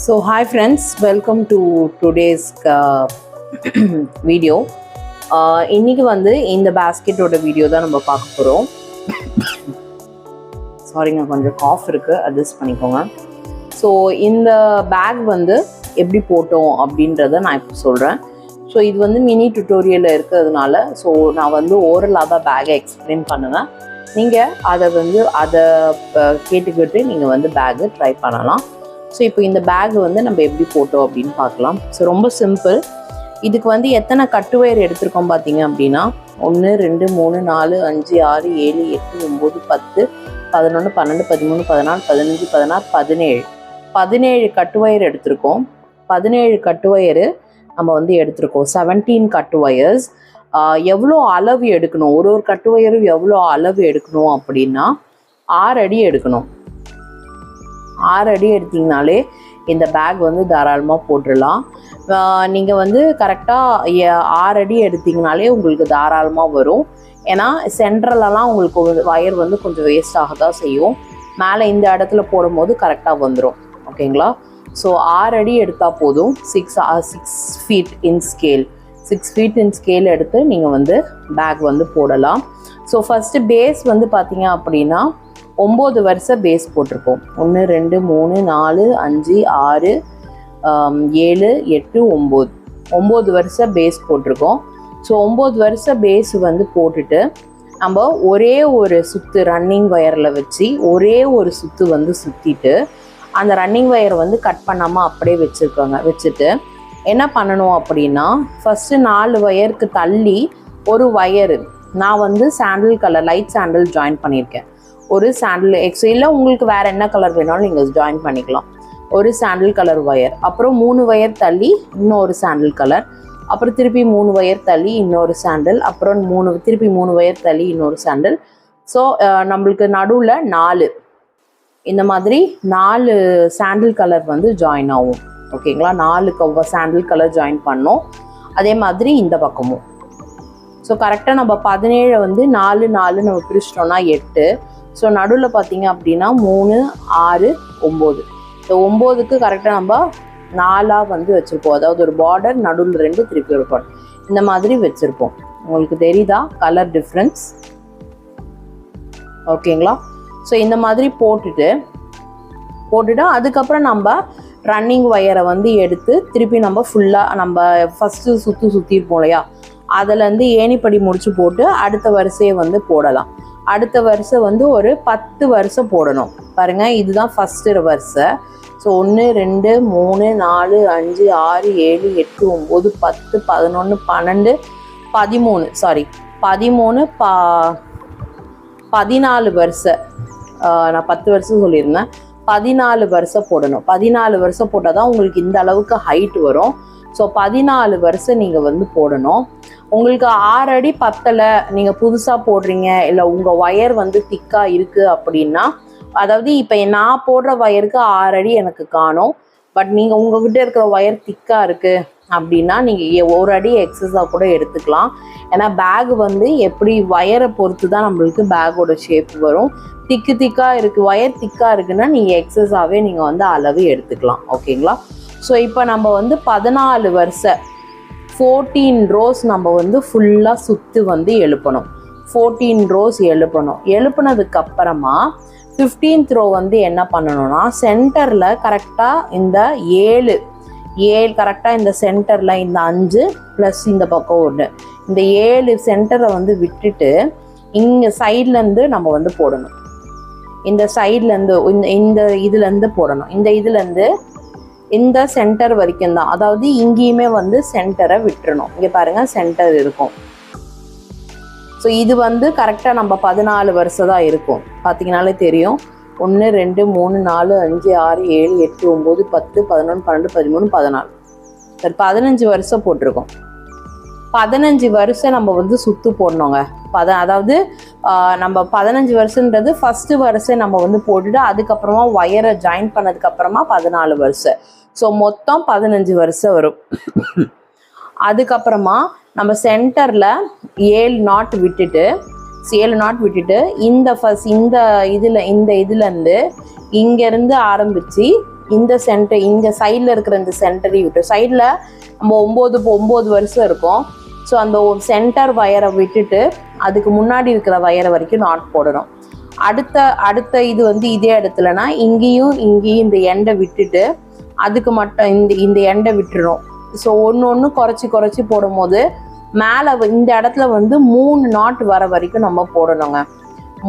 So hi friends, welcome to today's video. இன்னைக்கு வந்து இந்த பாஸ்கெட்டோட வீடியோ தான் நம்ம பார்க்க போகிறோம். சாரிங்க, கொஞ்சம் காஃப் இருக்குது, அட்ஜஸ்ட் பண்ணிக்கோங்க. ஸோ இந்த பேக் வந்து எப்படி போட்டோம் அப்படின்றத நான் இப்போ சொல்கிறேன். ஸோ இது வந்து மினி டுட்டோரியலில் இருக்கிறதுனால ஸோ நான் வந்து ஓரலாக தான் பேக்கை எக்ஸ்பிளைன் பண்ணுவேன். நீங்கள் அதை கேட்டுக்கிட்டு நீங்கள் வந்து பேக்கு ட்ரை பண்ணலாம். ஸோ இப்போ இந்த பேக் வந்து நம்ம எப்படி போட்டோம் அப்படின்னு பார்க்கலாம். ஸோ ரொம்ப சிம்பிள். இதுக்கு வந்து எத்தனை கட்டு ஒயர் எடுத்திருக்கோம் பார்த்தீங்க அப்படின்னா 1 2 3 4 5 6 7 8 9 10 11 12 13 14 15 16 17 கட்டு ஒயர் எடுத்திருக்கோம். 17 கட்டு ஒயரு நம்ம வந்து எடுத்திருக்கோம். 17 கட்டு ஒயர்ஸ். எவ்வளோ அளவு எடுக்கணும், ஒரு கட்டு ஒயரும் எவ்வளோ அளவு எடுக்கணும் அப்படின்னா 6 அடி எடுக்கணும். 6 அடி எடுத்திங்கனாலே இந்த பேக் வந்து தாராளமாக போட்டுடலாம். நீங்கள் வந்து கரெக்டாக 6 அடி எடுத்திங்கனாலே உங்களுக்கு தாராளமாக வரும். ஏன்னா சென்ட்ரலெலாம் உங்களுக்கு வயர் வந்து கொஞ்சம் வேஸ்ட் ஆக தான் செய்யும். மேலே இந்த இடத்துல போடும் போது கரெக்டாக வந்துடும். ஓகேங்களா? ஸோ 6 அடி எடுத்தால் போதும். 6 feet in scale 6 feet in scale எடுத்து நீங்கள் வந்து பேக் வந்து போடலாம். ஸோ ஃபஸ்ட்டு பேஸ் வந்து பார்த்தீங்க அப்படின்னா 9 வருஷ பேஸ் போட்டிருக்கோம். 1 2 3 4 5 6 7 8 9 9 வருஷ பேஸ் போட்டிருக்கோம். ஸோ 9 வருஷ பேஸ் வந்து போட்டுட்டு நம்ம ஒரே ஒரு சுற்று ரன்னிங் வயரில் வச்சு ஒரே ஒரு சுற்று வந்து சுற்றிட்டு அந்த ரன்னிங் வயரை வந்து கட் பண்ணாமல் அப்படியே வச்சுட்டு என்ன பண்ணணும் அப்படின்னா ஃபஸ்ட்டு 4 வயருக்கு தள்ளி ஒரு வயரு நான் வந்து சாண்டில் கலர் லைட் சாண்டில் ஜாயின் பண்ணியிருக்கேன். ஒரு சாண்டில் இல்லை உங்களுக்கு வேறு என்ன கலர் வேணாலும் நீங்கள் ஜாயின் பண்ணிக்கலாம். ஒரு சாண்டில் கலர் ஒயர், அப்புறம் 3 வயர் தள்ளி இன்னொரு சாண்டில் கலர், அப்புறம் திருப்பி 3 வயர் தள்ளி இன்னொரு சாண்டில், அப்புறம் திருப்பி 3 வயர் தள்ளி இன்னொரு சாண்டில். ஸோ நம்மளுக்கு நடுவில் 4 இந்த மாதிரி 4 சாண்டில் கலர் வந்து ஜாயின் ஆகும். ஓகேங்களா? 4 சாண்டில் கலர் ஜாயின் பண்ணோம். அதே மாதிரி இந்த பக்கமும். ஸோ கரெக்டாக நம்ம 17 வந்து 4 4 நம்ம பிரிச்சிட்டோம்னா 8. ஸோ நடுவில் பார்த்தீங்க அப்படின்னா 3 6 9. ஸோ 9க்கு கரெக்டாக நம்ம 4 வந்து வச்சுருப்போம். அதாவது ஒரு பார்டர், நடுவில் 2, திருப்பி ஒரு பார்டர், இந்த மாதிரி வச்சுருப்போம். உங்களுக்கு தெரியுதா கலர் டிஃப்ரென்ஸ்? ஓகேங்களா? ஸோ இந்த மாதிரி போட்டுட்டு அதுக்கப்புறம் நம்ம ரன்னிங் வயரை வந்து எடுத்து திருப்பி நம்ம ஃபுல்லாக நம்ம ஃபஸ்ட்டு சுற்றிருப்போம் இல்லையா, அதிலேருந்து ஏணிப்படி முடிச்சு போட்டு அடுத்த வரிசையை வந்து போடலாம். அடுத்த வரிசை வந்து ஒரு 10 வருஷம் போடணும். பாருங்கள், இதுதான் ஃபஸ்ட்டு வரிசை. ஸோ 1 2 3 4 5 6 7 8 9 10 11 12 13 14 வருஷம். நான் 10 வருஷம் சொல்லியிருந்தேன். 14 வருஷம் போடணும். 14 வருஷம் போட்டால் தான் உங்களுக்கு இந்த அளவுக்கு ஹைட் வரும். ஸோ 14 வருஷம் நீங்கள் வந்து போடணும். உங்களுக்கு 6 அடி பத்தலை, நீங்கள் புதுசாக போடுறீங்க, இல்லை உங்கள் ஒயர் வந்து திக்காக இருக்குது அப்படின்னா, அதாவது இப்போ நான் போடுற ஒயருக்கு 6 அடி எனக்கு காணும், பட் நீங்கள் உங்ககிட்ட இருக்கிற ஒயர் திக்காக இருக்குது அப்படின்னா நீங்கள் 1 அடி எக்ஸஸாக கூட எடுத்துக்கலாம். ஏன்னா பேக் வந்து எப்படி ஒயரை பொறுத்து தான் நம்மளுக்கு பேக்கோட ஷேப் வரும். திக்காக இருக்குது, ஒயர் திக்காக இருக்குன்னா நீங்கள் எக்ஸஸாகவே நீங்கள் வந்து அளவு எடுத்துக்கலாம். ஓகேங்களா? ஸோ இப்போ நம்ம வந்து 14 வருஷம் 14 ரோஸ் நம்ம வந்து ஃபுல்லாக சுற்றி வந்து எழுப்பணும். 14 ரோஸ் எழுப்புனதுக்கு அப்புறமா 15th ரோ வந்து என்ன பண்ணணும்னா சென்டரில் கரெக்டாக இந்த 7 கரெக்டாக இந்த சென்டரில் இந்த 5 ப்ளஸ் இந்த பக்கம் 1, இந்த 7 சென்டரை வந்து விட்டுட்டு இங்கே சைட்லேருந்து நம்ம வந்து போடணும். இந்த சைட்லேருந்து இந்த இதுலேருந்து போடணும். இந்த இதுலேருந்து இந்த சென்டர் வரைக்கும் தான். அதாவது இங்கேயுமே வந்து சென்டரை விட்டுறணும். இங்கே பாருங்கள், சென்டர் இருக்கும். ஸோ இது வந்து கரெக்டாக நம்ம 14 வருஷம் தான் இருக்கும். பார்த்தீங்கனாலே தெரியும். 1 2 3 4 5 6 7 8 9 10 11 12 13 14. சரி, 15 வருஷம் போட்டிருக்கோம். 15 வருஷம் நம்ம வந்து சுற்று போடணுங்க. அதாவது நம்ம 15 வருஷன்றது ஃபஸ்ட்டு வருஷம் நம்ம வந்து போட்டுட்டு அதுக்கப்புறமா ஒயரை ஜாயின் பண்ணதுக்கப்புறமா 14 வருஷம். ஸோ மொத்தம் 15 வருஷம் வரும். அதுக்கப்புறமா நம்ம சென்டரில் 7 நாட் விட்டுட்டு இந்த இதுலேருந்து இங்கேருந்து ஆரம்பித்து இந்த சென்டர் இங்கே சைடில் இருக்கிற இந்த சென்டரையும் விட்டு சைடில் நம்ம 9 வருஷம் இருக்கும். ஸோ அந்த சென்டர் வயரை விட்டுட்டு அதுக்கு முன்னாடி இருக்கிற வயரை வரைக்கும் நாட் போடணும். அடுத்த இது வந்து இதே இடத்துலனா இங்கேயும் இந்த எண்டை விட்டுட்டு அதுக்கு மட்டும் இந்த எண்டை விட்டுரும். ஸோ ஒன்று குறைச்சி போடும் போது மேலே இந்த இடத்துல வந்து 3 நாட் வர வரைக்கும் நம்ம போடணுங்க.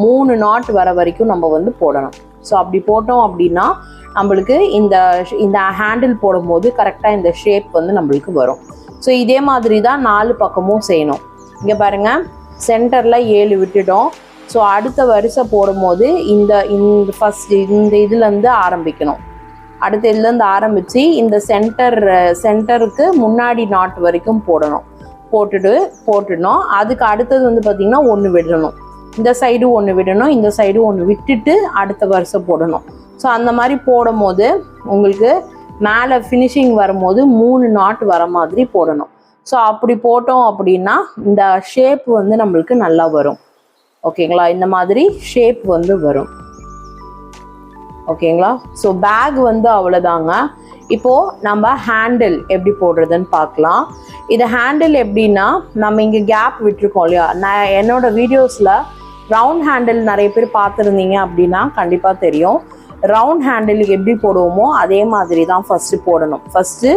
3 நாட் வர வரைக்கும் நம்ம வந்து போடணும். ஸோ அப்படி போட்டோம் அப்படின்னா நம்மளுக்கு இந்த ஹேண்டில் போடும்போது கரெக்டாக இந்த ஷேப் வந்து நம்மளுக்கு வரும். ஸோ இதே மாதிரி தான் 4 பக்கமும் செய்யணும். இங்கே பாருங்கள், சென்டரில் 7 விட்டுட்டோம். ஸோ அடுத்த வரிசை போடும்போது இந்த இதுலேருந்து ஆரம்பிக்கணும். அடுத்த இதுலேருந்து ஆரம்பித்து இந்த சென்டருக்கு முன்னாடி நாட் வரைக்கும் போட்டுடணும். அதுக்கு அடுத்தது வந்து பார்த்திங்கன்னா 1 விடணும். இந்த சைடு 1 விடணும், இந்த சைடு 1 விட்டுட்டு அடுத்த வரிசை போடணும். ஸோ அந்த மாதிரி போடும் போது உங்களுக்கு மேலே ஃபினிஷிங் வரும்போது 3 நாட் வர மாதிரி போடணும். ஸோ அப்படி போட்டோம் அப்படின்னா இந்த ஷேப் வந்து நம்மளுக்கு நல்லா வரும். ஓகேங்களா, இந்த மாதிரி ஷேப் வந்து வரும். ஓகேங்களா, ஸோ பேக் வந்து அவ்வளோதாங்க. இப்போது நம்ம ஹேண்டில் எப்படி போடுறதுன்னு பார்க்கலாம். இது ஹேண்டில் எப்படின்னா, நம்ம இங்கே கேப் விட்டுருக்கோம் இல்லையா, நான் என்னோட வீடியோஸில் ரவுண்ட் ஹேண்டில் நிறைய பேர் பார்த்துருந்தீங்க அப்படின்னா கண்டிப்பாக தெரியும். ரவுண்ட் ஹேண்டிலுக்கு எப்படி போடுவோமோ அதே மாதிரி தான் ஃபஸ்ட்டு போடணும். ஃபஸ்ட்டு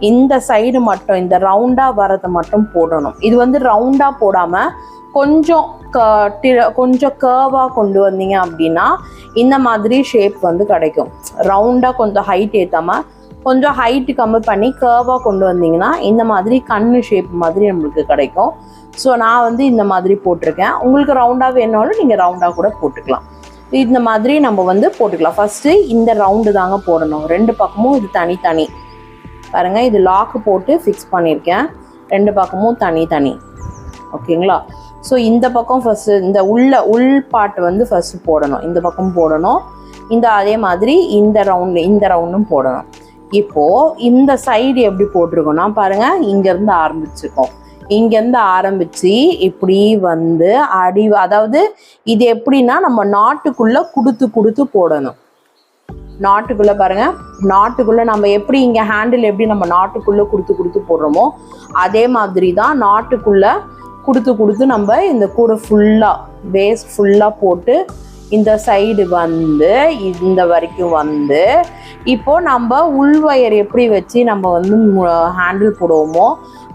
இந்த சைடு மட்டும் இந்த ரவுண்டாக வரதை மட்டும் போடணும். இது வந்து ரவுண்டாக போடாமல் கொஞ்சம் கர்வாக கொண்டு வந்தீங்க அப்படின்னா இந்த மாதிரி ஷேப் வந்து கிடைக்கும். ரவுண்டாக கொஞ்சம் ஹைட் ஏற்றாமல் கொஞ்சம் ஹைட்டு கம்மி பண்ணி கர்வாக கொண்டு வந்தீங்கன்னா இந்த மாதிரி கண்ணு ஷேப் மாதிரி நம்மளுக்கு கிடைக்கும். ஸோ நான் வந்து இந்த மாதிரி போட்டிருக்கேன். உங்களுக்கு ரவுண்டாக வேணாலும் நீங்கள் ரவுண்டாக கூட போட்டுக்கலாம். இந்த மாதிரி நம்ம வந்து போட்டுக்கலாம். ஃபஸ்ட்டு இந்த ரவுண்டு தாங்க போடணும். 2 பக்கமும் இது தனி பாருங்கள், இது லாக்கு போட்டு ஃபிக்ஸ் பண்ணியிருக்கேன். 2 பக்கமும் தனி. ஓகேங்களா, ஸோ இந்த பக்கம் ஃபஸ்ட்டு இந்த உள் பாட்டு வந்து ஃபஸ்ட்டு போடணும். இந்த பக்கம் போடணும். அதே மாதிரி இந்த ரவுண்டும் போடணும். இப்போது இந்த சைடு எப்படி போட்டிருக்கோன்னா பாருங்கள், இங்கேருந்து ஆரம்பிச்சிருக்கோம். இங்கேருந்து ஆரம்பித்து இப்படி வந்து அதாவது இது எப்படின்னா நம்ம நாட்டுக்குள்ளே கொடுத்து போடணும். நாட்டுக்குள்ளே பாருங்கள், நாட்டுக்குள்ளே நம்ம எப்படி இங்கே ஹேண்டில் எப்படி நம்ம நாட்டுக்குள்ளே கொடுத்து போடுறோமோ அதே மாதிரி தான் நாட்டுக்குள்ளே கொடுத்து நம்ம இந்த கூட ஃபுல்லாக பேஸ் ஃபுல்லாக போட்டு இந்த சைடு வந்து இந்த வரைக்கும் வந்து இப்போது நம்ம உள்வயர் எப்படி வச்சு நம்ம வந்து ஹேண்டில் போடுவோமோ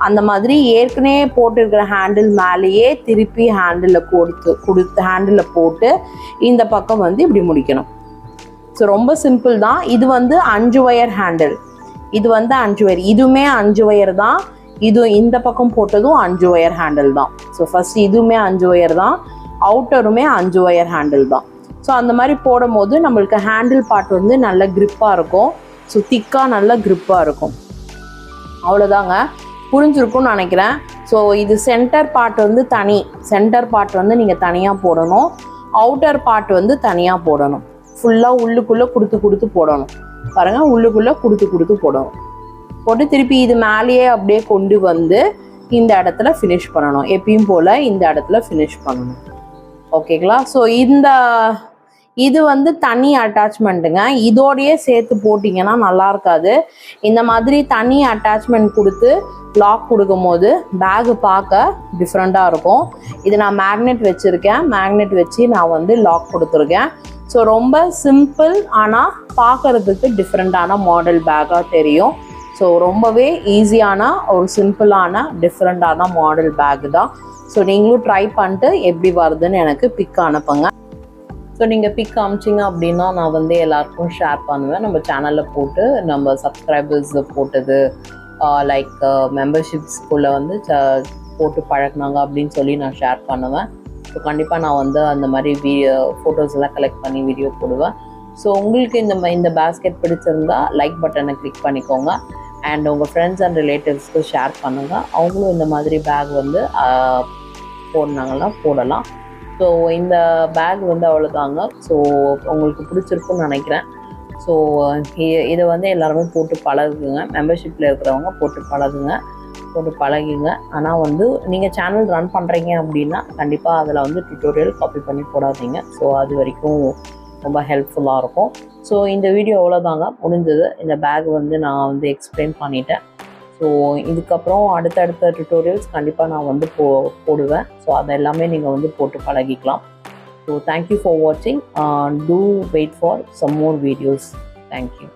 அந்த மாதிரி ஏற்கனவே போட்டிருக்கிற ஹேண்டில் மேலேயே திருப்பி ஹேண்டில் போட்டு இந்த பக்கம் வந்து இப்படி முடிக்கணும். ஸோ ரொம்ப சிம்பிள் தான். இது வந்து 5 ஒயர் ஹேண்டில், இது வந்து 5 ஒயர், இதுவுமே 5 ஒயர் தான். இந்த பக்கம் போட்டதும் 5 ஒயர் ஹேண்டில் தான். ஸோ ஃபஸ்ட் இதுவுமே 5 ஒயர் தான், அவுட்டருமே 5 ஒயர் ஹேண்டில் தான். ஸோ அந்த மாதிரி போடும் போது நம்மளுக்கு ஹேண்டில் பார்ட் வந்து நல்ல கிரிப்பாக இருக்கும். ஸோ திக்காக நல்ல கிரிப்பாக இருக்கும். அவ்வளோதாங்க, புரிஞ்சிருக்கும்னு நினைக்கிறேன். ஸோ இது சென்டர் பார்ட் வந்து சென்டர் பார்ட் வந்து நீங்கள் தனியாக போடணும். அவுட்டர் பார்ட் வந்து தனியாக போடணும். ஃபுல்லாக உள்ளுக்குள்ளே கொடுத்து போடணும். பாருங்கள், உள்ளுக்குள்ளே கொடுத்து போடணும். போட்டு திருப்பி இது மேலேயே அப்படியே கொண்டு வந்து இந்த இடத்துல ஃபினிஷ் பண்ணணும். எப்பயும் போல் இந்த இடத்துல ஃபினிஷ் பண்ணணும். ஓகேங்களா, ஸோ இது வந்து தனி அட்டாச்மெண்ட்டுங்க. இதோடையே சேர்த்து போட்டிங்கன்னா நல்லா இருக்காது. இந்த மாதிரி தனி அட்டாச்மெண்ட் கொடுத்து லாக் கொடுக்கும் போது பேகு பார்க்க டிஃப்ரெண்ட்டாக இருக்கும். இது நான் மேக்னெட் வச்சுருக்கேன். மேக்னெட் வச்சு நான் வந்து லாக் கொடுத்துருக்கேன். ஸோ ரொம்ப சிம்பிள், ஆனால் பார்க்குறதுக்கு டிஃப்ரெண்ட்டான மாடல் பேக்காக தெரியும். ஸோ ரொம்பவே ஈஸியான ஒரு சிம்பிளான டிஃப்ரெண்ட்டான மாடல் பேக் தான். ஸோ நீங்களும் ட்ரை பண்ணிட்டு எப்படி வருதுன்னு எனக்கு பிக் அனுப்புங்க. ஸோ நீங்கள் பிக் அனுப்பிச்சிங்க அப்படின்னா நான் வந்து எல்லாருக்கும் ஷேர் பண்ணுவேன். நம்ம சேனலில் போட்டு நம்ம சப்ஸ்கிரைபர்ஸ் போட்டது லைக் மெம்பர்ஷிப்ஸ்குள்ளே வந்து போட்டு பழகினாங்க அப்படின்னு சொல்லி நான் ஷேர் பண்ணுவேன். ஸோ கண்டிப்பாக நான் வந்து அந்த மாதிரி ஃபோட்டோஸ் எல்லாம் கலெக்ட் பண்ணி வீடியோ போடுவேன். ஸோ உங்களுக்கு இந்த பேஸ்கெட் பிடிச்சிருந்தா லைக் பட்டனை கிளிக் பண்ணிக்கோங்க. அண்ட் உங்கள் ஃப்ரெண்ட்ஸ் அண்ட் ரிலேட்டிவ்ஸ்க்கு ஷேர் பண்ணுங்கள். அவங்களும் இந்த மாதிரி பேக் வந்து போடனாங்கன்னா போடலாம். ஸோ இந்த பேக் வந்து அவ்வளோதாங்க. ஸோ உங்களுக்கு பிடிச்சிருக்குன்னு நினைக்கிறேன். ஸோ இதை வந்து எல்லாருமே போட்டு பழகுங்க. மெம்பர்ஷிப்பில் இருக்கிறவங்க போட்டு பழகுங்க. ஆனால் வந்து நீங்கள் சேனல் ரன் பண்ணுறீங்க அப்படின்னா கண்டிப்பாக அதில் வந்து டியூட்டோரியல் காப்பி பண்ணி போடாதீங்க. ஸோ அது வரைக்கும் ரொம்ப ஹெல்ப்ஃபுல்லாக இருக்கும். ஸோ இந்த வீடியோ அவ்வளோதாங்க முடிஞ்சது. இந்த பேக் வந்து நான் வந்து எக்ஸ்பிளைன் பண்ணிட்டேன். ஸோ இதுக்கப்புறம் அடுத்தடுத்த டுட்டோரியல்ஸ் கண்டிப்பாக நான் வந்து போடுவேன். ஸோ அதெல்லாமே நீங்கள் வந்து போட்டு பழகிக்கலாம். ஸோ தேங்க்யூ ஃபார் வாட்சிங். Do wait for some more videos. Thank you.